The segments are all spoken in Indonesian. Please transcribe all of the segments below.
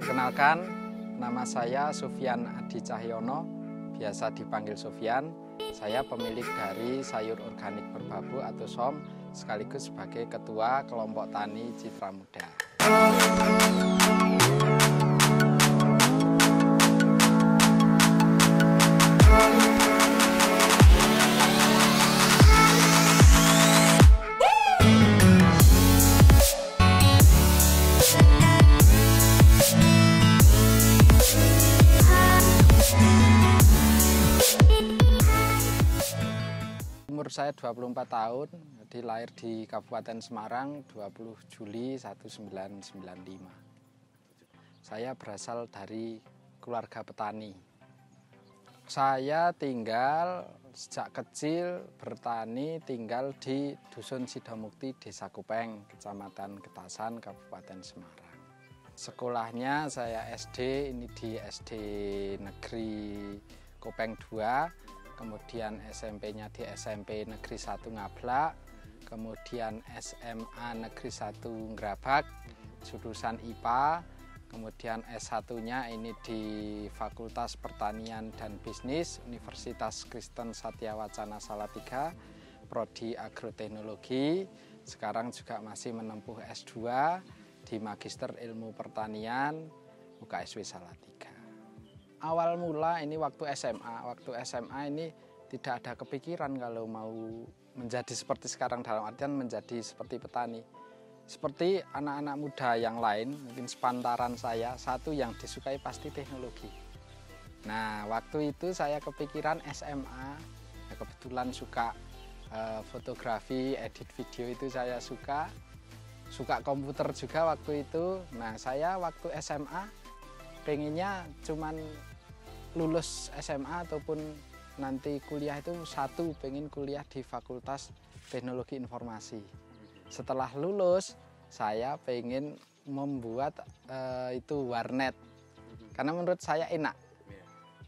Perkenalkan, nama saya Sufyan Adi Cahyono, biasa dipanggil Sufyan. Saya pemilik dari Sayur Organik Merbabu atau SOM, sekaligus sebagai Ketua Kelompok Tani Citra Muda. Umur saya 24 tahun, lahir di Kabupaten Semarang 20 Juli 1995. Saya berasal dari keluarga petani. Saya tinggal sejak kecil bertani, tinggal di Dusun Sidomukti, Desa Kupeng, Kecamatan Getasan, Kabupaten Semarang. Sekolahnya saya SD, ini di SD Negeri Kupeng 2. Kemudian SMP-nya di SMP Negeri 1 Ngablak, kemudian SMA Negeri 1 Ngrabak, jurusan IPA, kemudian S1-nya ini di Fakultas Pertanian dan Bisnis, Universitas Kristen Satyawacana Salatiga, Prodi Agroteknologi, sekarang juga masih menempuh S2 di Magister Ilmu Pertanian, UKSW Salatiga. Awal mula ini waktu SMA ini tidak ada kepikiran kalau mau menjadi seperti sekarang, dalam artian menjadi seperti petani. Seperti anak-anak muda yang lain, mungkin sepantaran saya, satu yang disukai pasti teknologi. Nah, waktu itu saya kepikiran SMA, ya kebetulan suka fotografi, edit video itu saya suka komputer juga waktu itu. Nah, saya waktu SMA pengennya cuman lulus SMA ataupun nanti kuliah itu satu, pengen kuliah di Fakultas Teknologi Informasi. Setelah lulus saya pengen membuat itu warnet, karena menurut saya enak,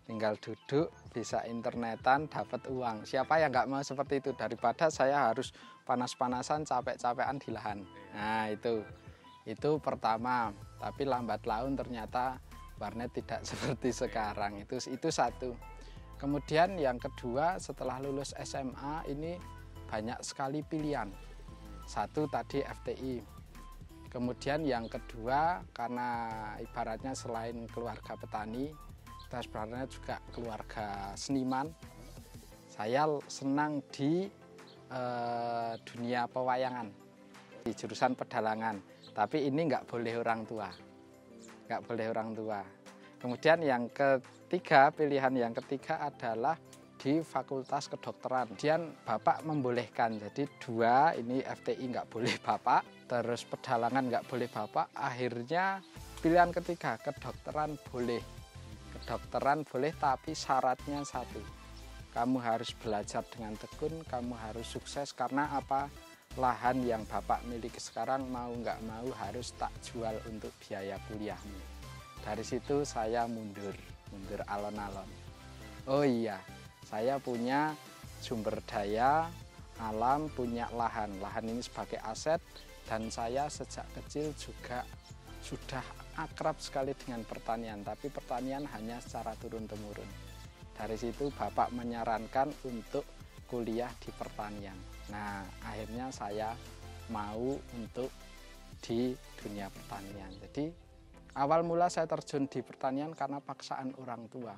tinggal duduk bisa internetan dapat uang. Siapa yang nggak mau seperti itu, daripada saya harus panas-panasan capek-capekan di lahan. Nah itu pertama, tapi lambat laun ternyata warnet tidak seperti sekarang, itu satu. Kemudian yang kedua, setelah lulus SMA ini banyak sekali pilihan. Satu tadi FTI. Kemudian yang kedua, karena ibaratnya selain keluarga petani, kita sebenarnya juga keluarga seniman. Saya senang di dunia pewayangan, di jurusan pedalangan. Tapi ini nggak boleh orang tua. Kemudian yang ketiga, pilihan yang ketiga adalah di Fakultas Kedokteran. Kemudian bapak membolehkan, jadi dua, ini FTI nggak boleh bapak, terus pedalangan nggak boleh bapak. Akhirnya pilihan ketiga, kedokteran boleh. Kedokteran boleh, tapi syaratnya satu, kamu harus belajar dengan tekun, kamu harus sukses. Karena apa? Lahan yang bapak miliki sekarang mau nggak mau harus tak jual untuk biaya kuliahmu. Dari situ saya mundur alon-alon. Oh iya, saya punya sumber daya alam, punya lahan ini sebagai aset, dan saya sejak kecil juga sudah akrab sekali dengan pertanian, tapi pertanian hanya secara turun-temurun. Dari situ bapak menyarankan untuk kuliah di pertanian. Nah, akhirnya saya mau untuk di dunia pertanian. Jadi awal mula saya terjun di pertanian karena paksaan orang tua.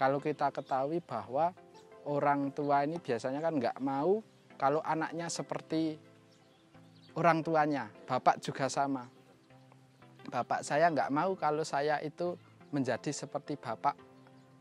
Kalau kita ketahui bahwa orang tua ini biasanya kan nggak mau kalau anaknya seperti orang tuanya. Bapak juga sama. Bapak saya nggak mau kalau saya itu menjadi seperti bapak.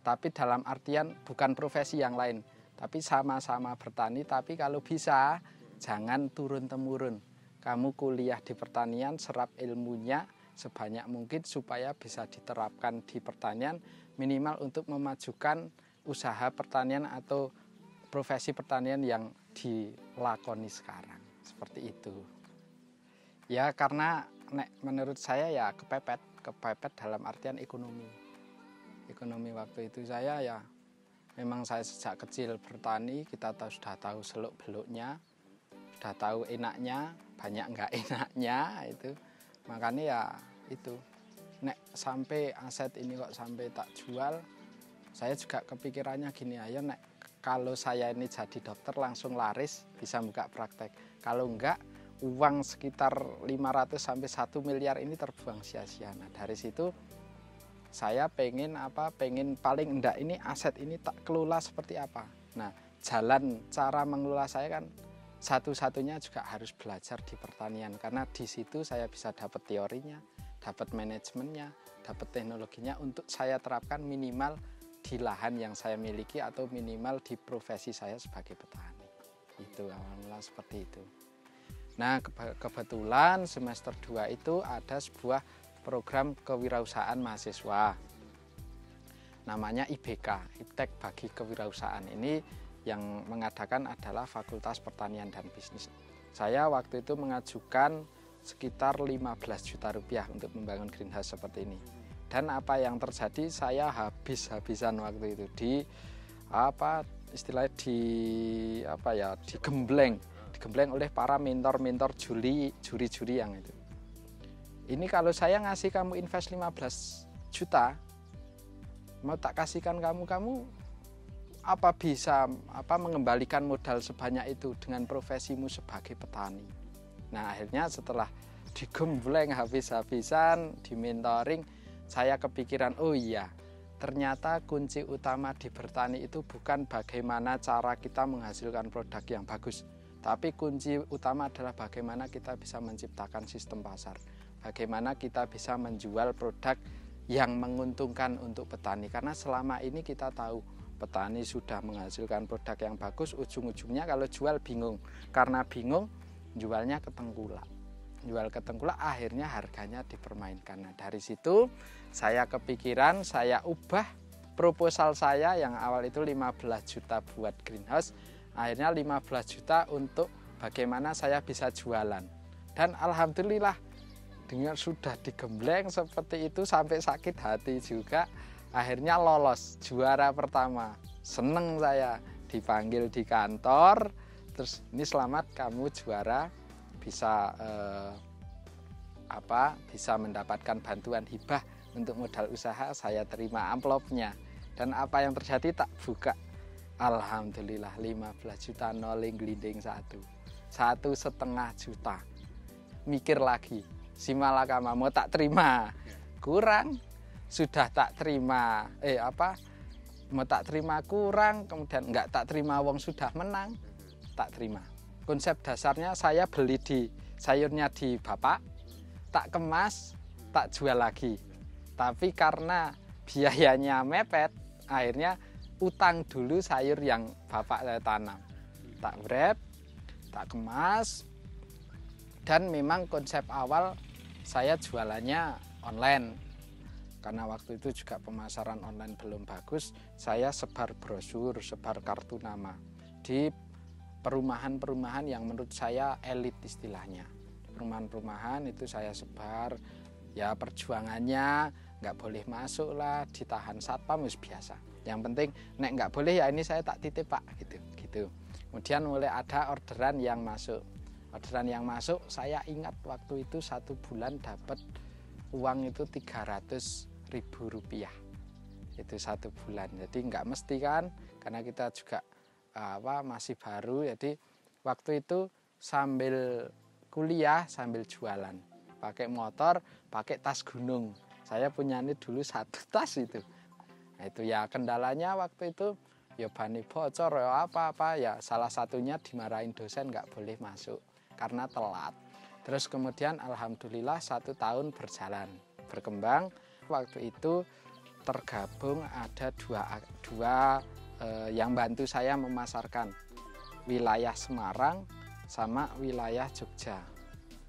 Tapi dalam artian bukan profesi yang lain. Tapi sama-sama bertani, tapi kalau bisa jangan turun-temurun. Kamu kuliah di pertanian, serap ilmunya sebanyak mungkin supaya bisa diterapkan di pertanian, minimal untuk memajukan usaha pertanian atau profesi pertanian yang dilakoni sekarang. Seperti itu. Ya karena menurut saya ya kepepet dalam artian ekonomi. Ekonomi waktu itu saya ya memang saya sejak kecil bertani, kita sudah tahu seluk-beluknya, sudah tahu enaknya, banyak enggak enaknya itu. Makanya ya itu nek sampai aset ini kok sampai tak jual, saya juga kepikirannya gini, ayo nek kalau saya ini jadi dokter langsung laris bisa buka praktek. Kalau enggak, uang sekitar 500 sampai 1 miliar ini terbuang sia-sia. Nah, dari situ saya pengen paling enggak ini aset ini tak kelola seperti apa. Nah, jalan cara mengelola saya kan satu-satunya juga harus belajar di pertanian, karena di situ saya bisa dapat teorinya, dapat manajemennya, dapat teknologinya untuk saya terapkan minimal di lahan yang saya miliki atau minimal di profesi saya sebagai petani. Itu awalnya seperti itu. Nah, kebetulan semester 2 itu ada sebuah program kewirausahaan mahasiswa. Namanya IBK, Iptek Bagi Kewirausahaan. Ini yang mengadakan adalah Fakultas Pertanian dan Bisnis. Saya waktu itu mengajukan sekitar 15 juta rupiah untuk membangun greenhouse seperti ini. Dan apa yang terjadi, saya habis-habisan waktu itu digembleng oleh para mentor-mentor juri-juri yang itu. Ini kalau saya ngasih kamu invest 15 juta, mau tak kasihkan kamu apa bisa mengembalikan modal sebanyak itu dengan profesimu sebagai petani. Nah, akhirnya setelah digembleng habis-habisan, dimentoring, saya kepikiran, oh iya, ternyata kunci utama di bertani itu bukan bagaimana cara kita menghasilkan produk yang bagus, tapi kunci utama adalah bagaimana kita bisa menciptakan sistem pasar, bagaimana kita bisa menjual produk yang menguntungkan untuk petani. Karena selama ini kita tahu petani sudah menghasilkan produk yang bagus, ujung-ujungnya kalau jual bingung, karena bingung jualnya ke tengkulak. Jual ke tengkulak akhirnya harganya dipermainkan. Nah, dari situ saya kepikiran, saya ubah proposal saya yang awal itu 15 juta buat greenhouse, akhirnya 15 juta untuk bagaimana saya bisa jualan. Dan alhamdulillah dengan sudah digembleng seperti itu sampai sakit hati juga, akhirnya lolos juara pertama. Seneng saya dipanggil di kantor, terus ini selamat kamu juara, bisa mendapatkan bantuan hibah untuk modal usaha. Saya terima amplopnya, dan apa yang terjadi tak buka, alhamdulillah 15 juta noling glinding 1,5 juta. Mikir lagi, si malakama mau tak terima, kurang, sudah tak terima, mau tak terima kurang, kemudian enggak tak terima, wong sudah menang, tak terima. Konsep dasarnya saya beli sayurnya di bapak, tak kemas, tak jual lagi. Tapi karena biayanya mepet, akhirnya utang dulu sayur yang bapak saya tanam. Tak wrap, tak kemas, dan memang konsep awal saya jualannya online. Karena waktu itu juga pemasaran online belum bagus, saya sebar brosur, sebar kartu nama di perumahan-perumahan yang menurut saya elit istilahnya. Perumahan-perumahan itu saya sebar, ya perjuangannya nggak boleh masuk lah, ditahan satpam, biasa. Yang penting nek nggak boleh ya ini saya tak titip pak, gitu. Kemudian mulai ada orderan yang masuk. Orderan yang masuk, saya ingat waktu itu 1 bulan dapat uang itu 300.000 rupiah. Itu 1 bulan. Jadi nggak mesti kan, karena kita juga masih baru, jadi waktu itu sambil kuliah sambil jualan, pakai motor, pakai tas gunung. Saya punya ini dulu 1 tas itu. Nah, itu ya kendalanya waktu itu ya bani bocor ya apa-apa ya, salah satunya dimarahin dosen nggak boleh masuk karena telat. Terus kemudian alhamdulillah 1 tahun berjalan berkembang. Waktu itu tergabung ada dua yang bantu saya memasarkan, wilayah Semarang sama wilayah Jogja.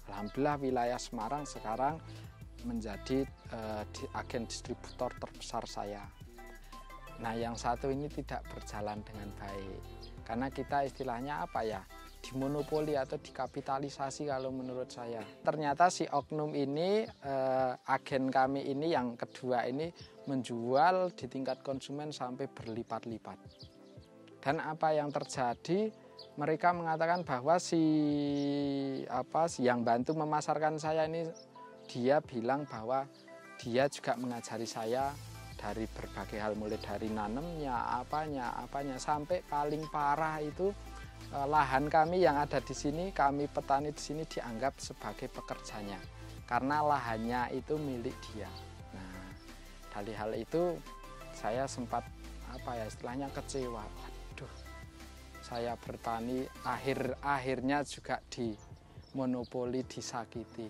Alhamdulillah wilayah Semarang sekarang menjadi agen distributor terbesar saya. Nah, yang satu ini tidak berjalan dengan baik karena kita istilahnya dimonopoli atau dikapitalisasi kalau menurut saya. Ternyata si oknum ini, agen kami ini yang kedua ini menjual di tingkat konsumen sampai berlipat-lipat. Dan apa yang terjadi, mereka mengatakan bahwa si yang bantu memasarkan saya ini, dia bilang bahwa dia juga mengajari saya dari berbagai hal, mulai dari nanemnya, apanya, sampai paling parah itu lahan kami yang ada di sini, kami petani di sini dianggap sebagai pekerjanya karena lahannya itu milik dia. Nah, dari hal itu saya sempat istilahnya kecewa. Aduh, saya bertani akhirnya juga dimonopoli, disakiti.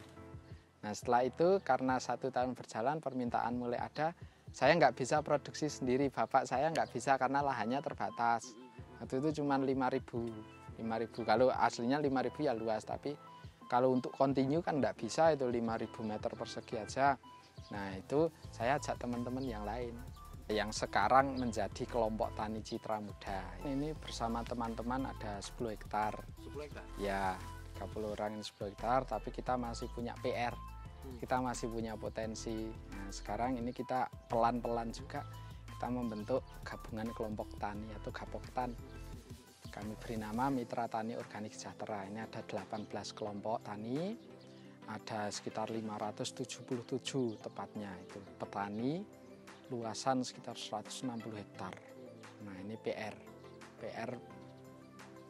Nah, setelah itu karena 1 tahun berjalan permintaan mulai ada, saya nggak bisa produksi sendiri, bapak saya nggak bisa karena lahannya terbatas. Waktu itu cuma 5.000. Kalau aslinya 5.000 ya luas, tapi kalau untuk kontinu kan nggak bisa, itu 5.000 meter persegi aja. Nah, itu saya ajak teman-teman yang lain yang sekarang menjadi kelompok Tani Citra Muda. Ini bersama teman-teman ada 10 hektar. 10 hektar? Ya, 30 orang ini 10 hektar, tapi kita masih punya PR. Kita masih punya potensi. Nah, sekarang ini kita pelan-pelan juga kita membentuk gabungan kelompok tani atau Gapoktan. Kami beri nama Mitra Tani Organik Sejahtera. Ini ada 18 kelompok tani, ada sekitar 577 tepatnya itu petani, luasan sekitar 160 hektar. Nah, ini PR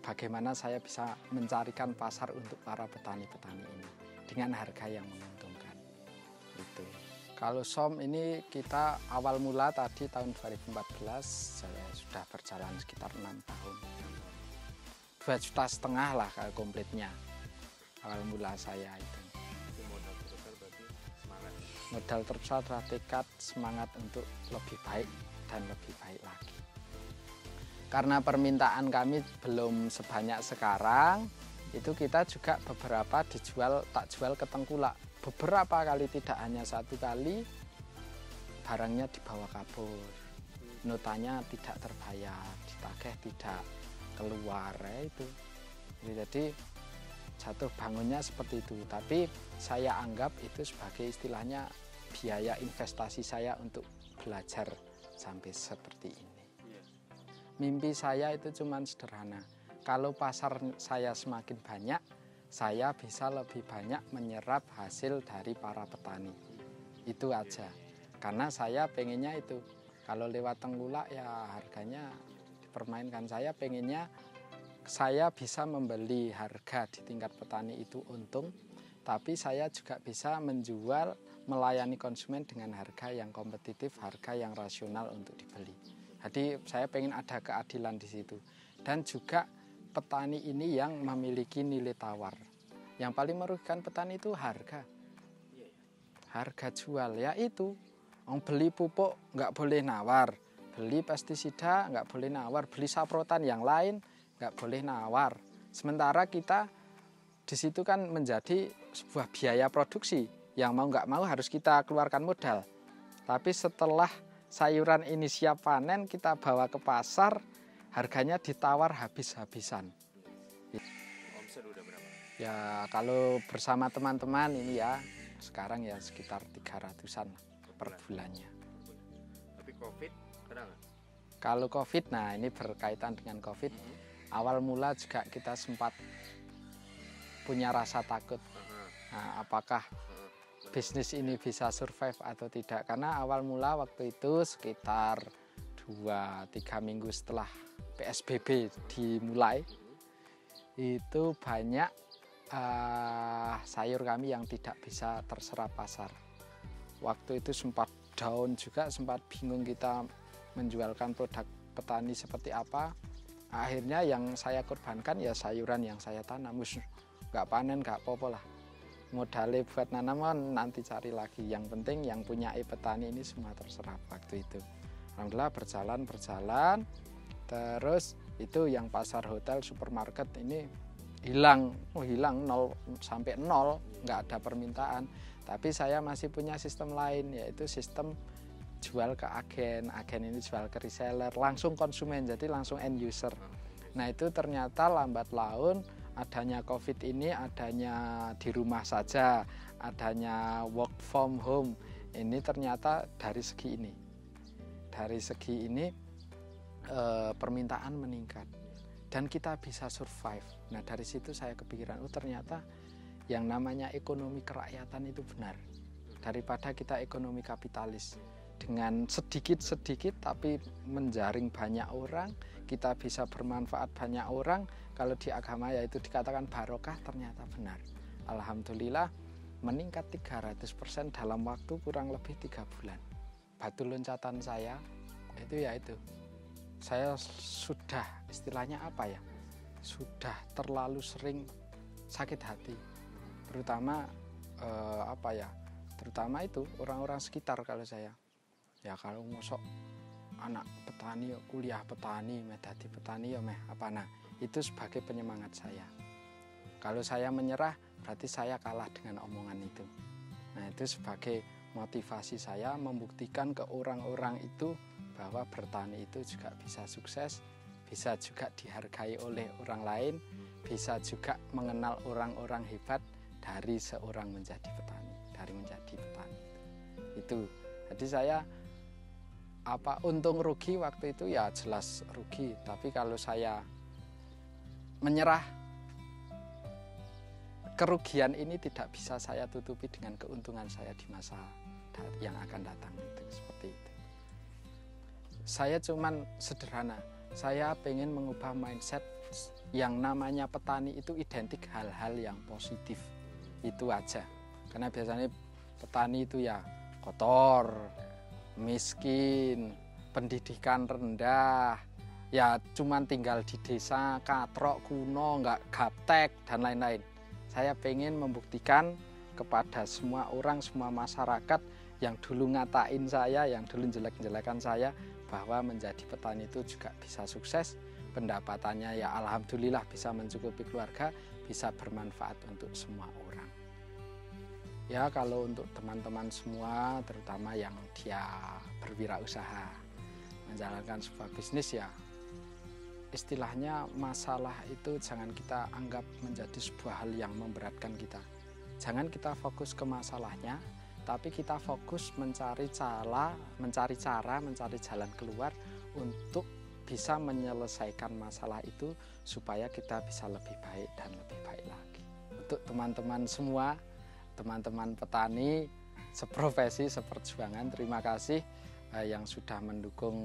bagaimana saya bisa mencarikan pasar untuk para petani-petani ini dengan harga yang menguntungkan. Itu. Kalau SOM ini kita awal mula tadi tahun 2014 saya sudah berjalan sekitar 6 tahun. 2,5 juta lah kalau komplitnya awal mula saya itu. Modal terbesar berarti semangat. Modal terbesar adalah tekad, semangat untuk lebih baik dan lebih baik lagi. Karena permintaan kami belum sebanyak sekarang, itu kita juga beberapa tak jual ke tengkulak. Beberapa kali, tidak hanya 1 kali, barangnya dibawa kabur. Notanya tidak terbayar, ditagih tidak keluar, itu. Jadi jatuh bangunnya seperti itu. Tapi saya anggap itu sebagai istilahnya biaya investasi saya untuk belajar sampai seperti ini. Mimpi saya itu cuma sederhana. Kalau pasar saya semakin banyak, saya bisa lebih banyak menyerap hasil dari para petani. Itu aja. Karena saya pengennya itu. Kalau lewat tengkulak ya harganya dipermainkan. Saya pengennya saya bisa membeli harga di tingkat petani itu untung. Tapi saya juga bisa menjual, melayani konsumen dengan harga yang kompetitif, harga yang rasional untuk dibeli. Jadi saya pengen ada keadilan di situ. Dan juga petani ini yang memiliki nilai tawar. Yang paling merugikan petani itu harga. Harga jual, ya itu. Beli pupuk nggak boleh nawar. Beli pestisida nggak boleh nawar. Beli saprotan yang lain nggak boleh nawar. Sementara kita di situ kan menjadi sebuah biaya produksi. Yang mau nggak mau harus kita keluarkan modal. Tapi setelah sayuran ini siap panen, kita bawa ke pasar, harganya ditawar habis-habisan. Omset udah berapa? Ya kalau bersama teman-teman ini ya, sekarang ya sekitar 300-an per bulannya. Tapi COVID, kena nggak? Kalau COVID, nah ini berkaitan dengan COVID, awal mula juga kita sempat punya rasa takut. Nah, apakah bisnis ini bisa survive atau tidak, karena awal mula waktu itu sekitar 2-3 minggu setelah PSBB dimulai itu banyak sayur kami yang tidak bisa terserap pasar. Waktu itu sempat down juga, sempat bingung kita menjualkan produk petani seperti apa. Akhirnya yang saya korbankan ya sayuran yang saya tanam, nggak panen nggak apa-apa lah. Modalnya buat nanam nanti cari lagi. Yang penting yang punya petani ini semua terserap waktu itu. Alhamdulillah berjalan. Terus itu yang pasar hotel, supermarket ini hilang 0 sampai 0, nggak ada permintaan. Tapi saya masih punya sistem lain, yaitu sistem jual ke agen ini jual ke reseller, langsung konsumen, jadi langsung end user. Nah itu ternyata lambat laun adanya COVID ini, adanya di rumah saja, adanya work from home, ini ternyata dari segi ini permintaan meningkat dan kita bisa survive. Nah dari situ saya kepikiran, ternyata yang namanya ekonomi kerakyatan itu benar. daripada kita ekonomi kapitalis. Dengan sedikit-sedikit tapi menjaring banyak orang, kita bisa bermanfaat banyak orang. Kalau di agama yaitu dikatakan barokah, ternyata benar. Alhamdulillah meningkat 300% dalam waktu kurang lebih 3 bulan. Batu loncatan saya itu saya sudah istilahnya apa ya, sudah terlalu sering sakit hati, terutama terutama itu orang-orang sekitar. Kalau saya ya, kalau ngosok anak petani kuliah petani, dadi petani ya itu sebagai penyemangat saya. Kalau saya menyerah berarti saya kalah dengan omongan itu. Nah, itu sebagai motivasi saya membuktikan ke orang-orang itu bahwa bertani itu juga bisa sukses, bisa juga dihargai oleh orang lain, bisa juga mengenal orang-orang hebat dari seorang menjadi petani, dari menjadi petani. Itu. Jadi saya untung rugi waktu itu ya jelas rugi, tapi kalau saya menyerah, kerugian ini tidak bisa saya tutupi dengan keuntungan saya di masa yang akan datang. Itu seperti itu. Saya cuman sederhana, saya pengen mengubah mindset yang namanya petani itu identik hal-hal yang positif, itu aja. Karena biasanya petani itu ya kotor, miskin, pendidikan rendah, ya cuman tinggal di desa, katrok, kuno, nggak gaptek, dan lain-lain. Saya pengen membuktikan kepada semua orang, semua masyarakat yang dulu ngatain saya, yang dulu jelek-jelekan saya, bahwa menjadi petani itu juga bisa sukses, pendapatannya ya alhamdulillah bisa mencukupi keluarga, bisa bermanfaat untuk semua orang. Ya, kalau untuk teman-teman semua, terutama yang dia berwirausaha, menjalankan sebuah bisnis, ya istilahnya masalah itu jangan kita anggap menjadi sebuah hal yang memberatkan kita. Jangan kita fokus ke masalahnya, tapi kita fokus mencari cara, mencari jalan keluar untuk bisa menyelesaikan masalah itu supaya kita bisa lebih baik dan lebih baik lagi. Untuk teman-teman semua, teman-teman petani seprofesi, seperjuangan, terima kasih yang sudah mendukung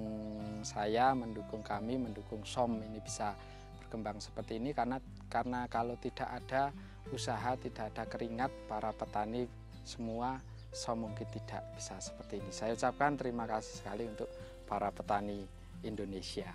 saya, mendukung kami, mendukung SOM ini bisa berkembang seperti ini, karena kalau tidak ada usaha, tidak ada keringat para petani semua, SOM mungkin tidak bisa seperti ini. Saya ucapkan terima kasih sekali untuk para petani Indonesia.